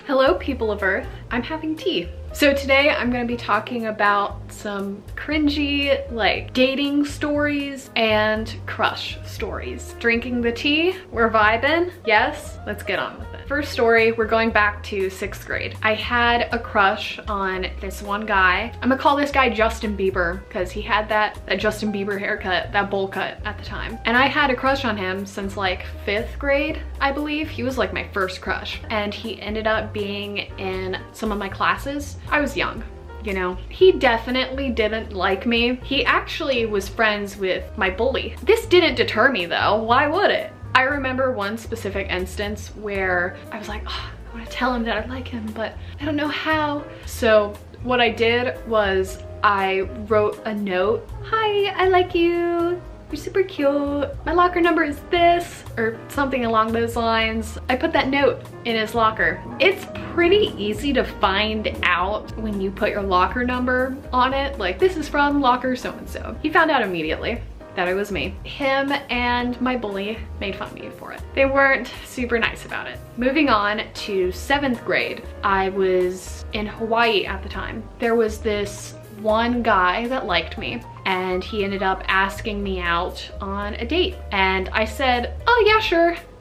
Hello, people of Earth. I'm having tea. So today I'm gonna be talking about some cringy, like, dating stories and crush stories. Drinking the tea, we're vibing. Yes, let's get on with it. First story, we're going back to 6th grade. I had a crush on this one guy. I'm gonna call this guy Justin Bieber because he had that Justin Bieber haircut, that bowl cut at the time. And I had a crush on him since like 5th grade, I believe. He was like my first crush. And he ended up being in some of my classes. I was young, you know. He definitely didn't like me. He actually was friends with my bully. This didn't deter me though. Why would it? I remember one specific instance where I was like, oh, I want to tell him that I like him, but I don't know how. So what I did was I wrote a note. Hi, I like you. You're super cute. My locker number is this, or something along those lines. I put that note in his locker. It's pretty easy to find out when you put your locker number on it. Like, this is from locker so-and-so. He found out immediately that it was me. Him and my bully made fun of me for it. They weren't super nice about it. Moving on to 7th grade, I was in Hawaii at the time. There was this one guy that liked me and he ended up asking me out on a date. And I said, oh yeah,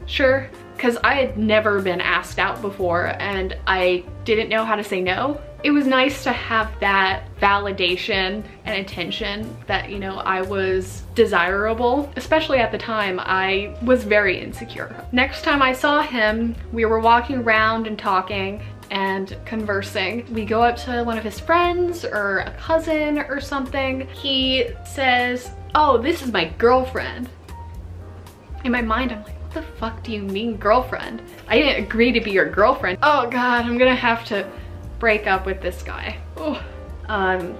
sure. Because I had never been asked out before and I didn't know how to say no. It was nice to have that validation and attention that, you know, I was desirable. Especially at the time, I was very insecure. Next time I saw him, we were walking around and talking and conversing. We go up to one of his friends or a cousin or something. He says, oh, this is my girlfriend. In my mind, I'm like, what the fuck do you mean girlfriend? I didn't agree to be your girlfriend. Oh God, I'm gonna have to break up with this guy. Oh.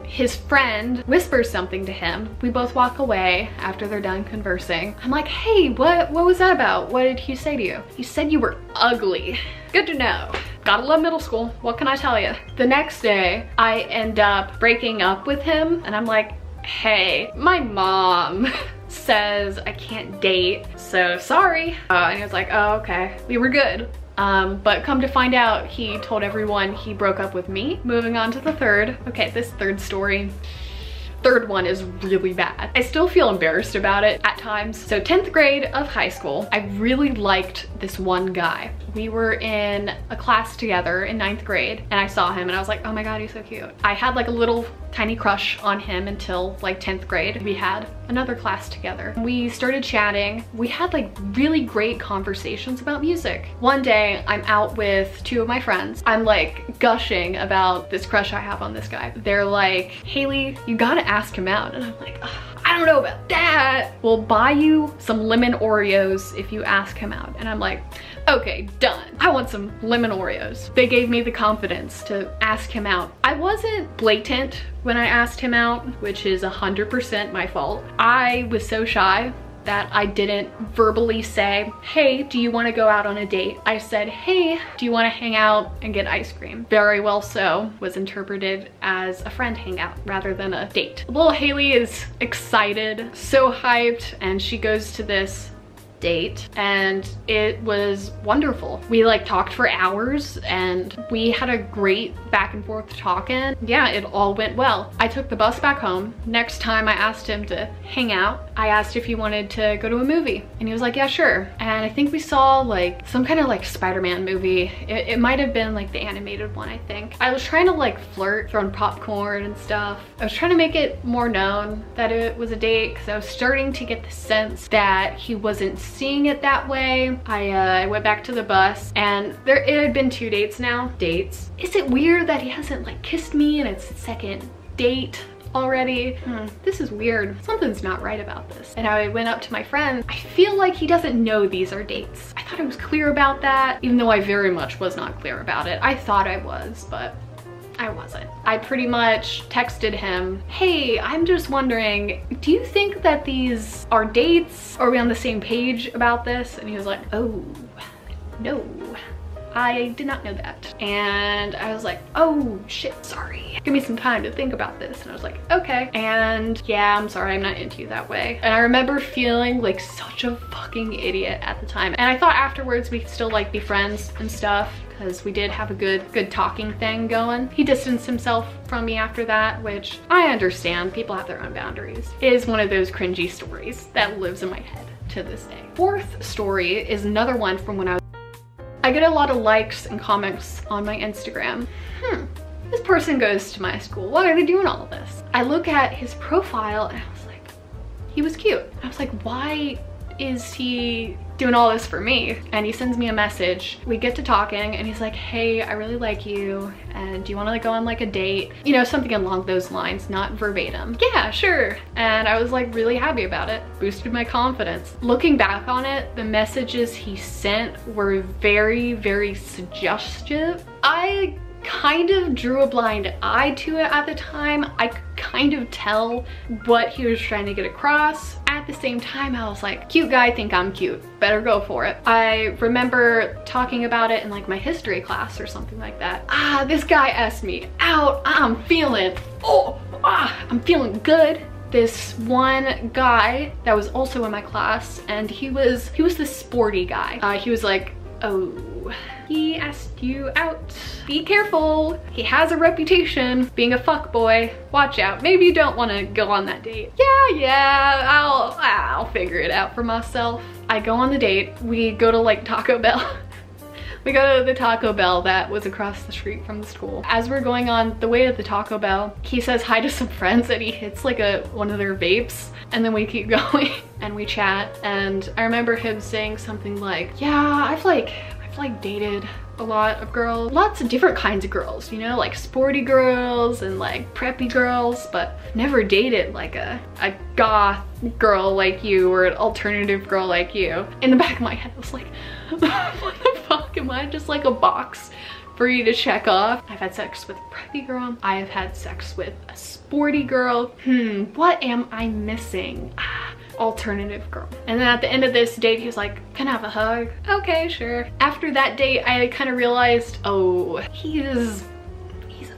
His friend whispers something to him. We both walk away after they're done conversing. I'm like, hey, what was that about? What did he say to you? He said you were ugly. Good to know. Gotta love middle school. What can I tell you? The next day, I end up breaking up with him and I'm like, hey, my mom says I can't date, so sorry. And he was like, oh, okay. We were good. But come to find out, he told everyone he broke up with me. Moving on to the third. Okay, this third story. Third one is really bad. I still feel embarrassed about it at times. So 10th grade of high school, I really liked this one guy. We were in a class together in 9th grade and I saw him and I was like, oh my God, he's so cute. I had like a little tiny crush on him until like 10th grade. We had another class together. We started chatting. We had like really great conversations about music. One day I'm out with 2 of my friends. I'm like gushing about this crush I have on this guy. They're like, Haley, you gotta ask him out. And I'm like, I don't know about that. We'll buy you some lemon Oreos if you ask him out. And I'm like, okay, done. I want some lemon Oreos. They gave me the confidence to ask him out. I wasn't blatant when I asked him out, which is 100% my fault. I was so shy that I didn't verbally say, hey, do you want to go out on a date? I said, hey, do you want to hang out and get ice cream? Very well so was interpreted as a friend hangout rather than a date. Little Haley is excited, so hyped, and she goes to this date and it was wonderful. We like talked for hours and we had a great back and forth talking. Yeah, it all went well. I took the bus back home. Next time I asked him to hang out, I asked if he wanted to go to a movie and he was like, yeah, sure. And I think we saw like some kind of like Spider-Man movie. It might have been like the animated one, I think. I was trying to like flirt, throwing popcorn and stuff. I was trying to make it more known that it was a date because I was starting to get the sense that he wasn't seeing it that way. I went back to the bus and it had been 2 dates now. Dates. Is it weird that he hasn't like kissed me and it's the second date already? This is weird. Something's not right about this. And I went up to my friend. I feel like he doesn't know these are dates. I thought I was clear about that, even though I very much was not clear about it. I thought I was, but I wasn't. I pretty much texted him, hey, I'm just wondering, do you think that these are dates? Are we on the same page about this? And he was like, oh, no. I did not know that. And I was like, oh shit, sorry. Give me some time to think about this. And I was like, okay. And yeah, I'm sorry, I'm not into you that way. And I remember feeling like such a fucking idiot at the time. And I thought afterwards we could still like be friends and stuff, because we did have a good talking thing going. He distanced himself from me after that, which I understand. People have their own boundaries. It is one of those cringy stories that lives in my head to this day. Fourth story is another one from when I get a lot of likes and comments on my Instagram. This person goes to my school. Why are they doing all of this? I look at his profile and I was like, he was cute. I was like, why is he doing all this for me? And he sends me a message. We get to talking and he's like, hey, I really like you, and do you want to like go on like a date? You know, something along those lines, not verbatim. Yeah, sure. And I was like really happy about it. Boosted my confidence. Looking back on it, the messages he sent were very, very suggestive. I kind of drew a blind eye to it at the time. I could kind of tell what he was trying to get across. At the same time, I was like, cute guy, think I'm cute, better go for it. I remember talking about it in like my history class or something like that. This guy asked me out. I'm feeling good. This one guy that was also in my class, and he was the sporty guy. He was like, oh, he asked you out. Be careful. He has a reputation being a fuckboy. Watch out. Maybe you don't want to go on that date. Yeah, I'll figure it out for myself. I go on the date. We go to like Taco Bell. We go to the Taco Bell that was across the street from the school. As we're going on the way to the Taco Bell, he says hi to some friends and he hits like one of their vapes, and then we keep going and we chat. And I remember him saying something like, yeah, I've dated a lot of girls, lots of different kinds of girls, you know, like sporty girls and like preppy girls, but never dated like a goth girl like you or an alternative girl like you. In the back of my head, I was like, what the fuck, am I just like a box for you to check off? I've had sex with a preppy girl. I have had sex with a sporty girl. What am I missing? Alternative girl. And then at the end of this date, he was like, can I have a hug? Okay, sure. After that date, I kind of realized, oh, he's a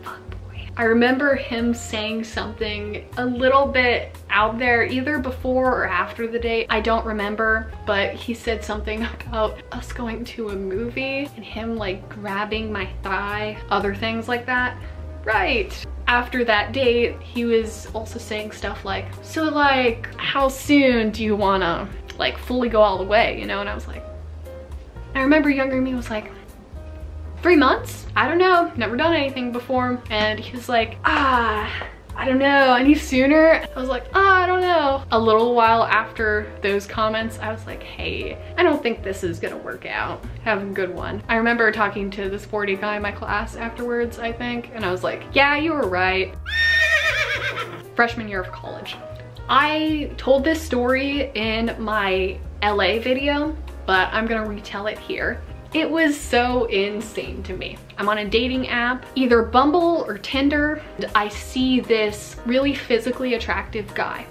fuckboy. I remember him saying something a little bit out there, either before or after the date. I don't remember, but he said something about us going to a movie and him like grabbing my thigh, other things like that. Right. After that date, he was also saying stuff like, so like, how soon do you wanna like fully go all the way, you know? And I was like, I remember younger me was like, 3 months? I don't know, never done anything before. And he was like, I don't know, any sooner? I was like, I don't know. A little while after those comments, I was like, hey, I don't think this is gonna work out. Have a good one. I remember talking to the sporty guy in my class afterwards, I think, and I was like, yeah, you were right. Freshman year of college. I told this story in my LA video, but I'm gonna retell it here. It was so insane to me. I'm on a dating app, either Bumble or Tinder, and I see this really physically attractive guy.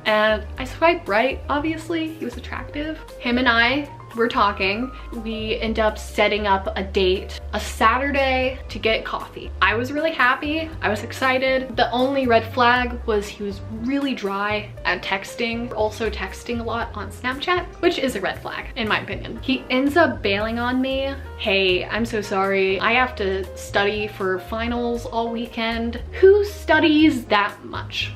And I swipe right, obviously, he was attractive. Him and I were talking. We end up setting up a date, a Saturday, to get coffee. I was really happy, I was excited. The only red flag was he was really dry at texting, also texting a lot on Snapchat, which is a red flag, in my opinion. He ends up bailing on me. Hey, I'm so sorry, I have to study for finals all weekend. Who studies that much?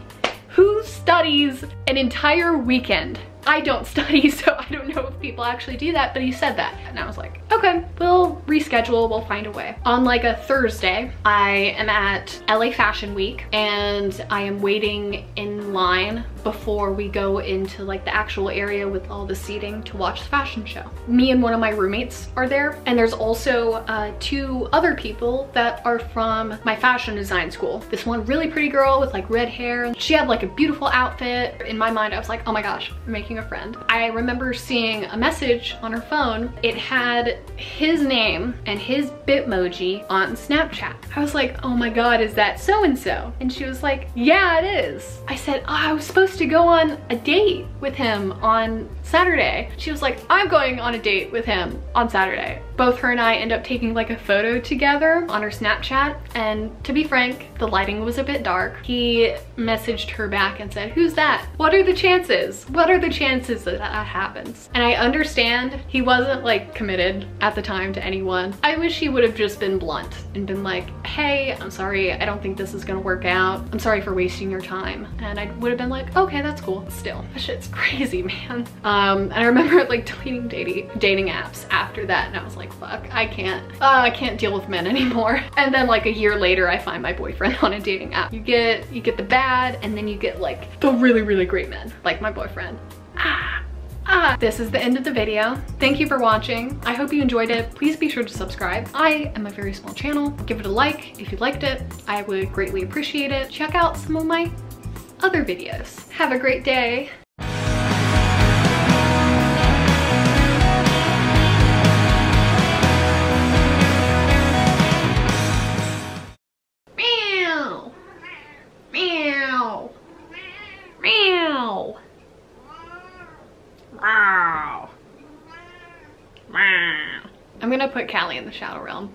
Who studies an entire weekend? I don't study, so I don't know if people actually do that, but he said that. And I was like, okay, we'll reschedule, we'll find a way. On like a Thursday, I am at LA Fashion Week and I am waiting in line before we go into like the actual area with all the seating to watch the fashion show. Me and one of my roommates are there, and there's also 2 other people that are from my fashion design school. This one really pretty girl with like red hair. She had like a beautiful outfit. In my mind, I was like, oh my gosh, I'm making a friend. I remember seeing a message on her phone. It had his name and his Bitmoji on Snapchat. I was like, oh my god, is that so-and-so? And she was like, yeah, it is. I said, oh, I was supposed to go on a date with him on Saturday. She was like, I'm going on a date with him on Saturday. both her and I end up taking like a photo together on her Snapchat, and to be frank, the lighting was a bit dark. He messaged her back and said, "Who's that? What are the chances? What are the chances that that happens?" And I understand he wasn't like committed at the time to anyone. I wish he would have just been blunt and been like, "Hey, I'm sorry, I don't think this is gonna work out. I'm sorry for wasting your time." And I would have been like, "Okay, that's cool." Still, that shit's crazy, man. And I remember like deleting dating apps after that, and I was like, fuck, I can't deal with men anymore. And then like a year later, I find my boyfriend on a dating app. You get the bad, and then you get like the really, really great men, like my boyfriend. This is the end of the video. Thank you for watching. I hope you enjoyed it. Please be sure to subscribe. I am a very small channel. Give it a like if you liked it. I would greatly appreciate it. Check out some of my other videos. Have a great day. Meow. Meow. Meow. Wow. I'm gonna put Callie in the shadow realm.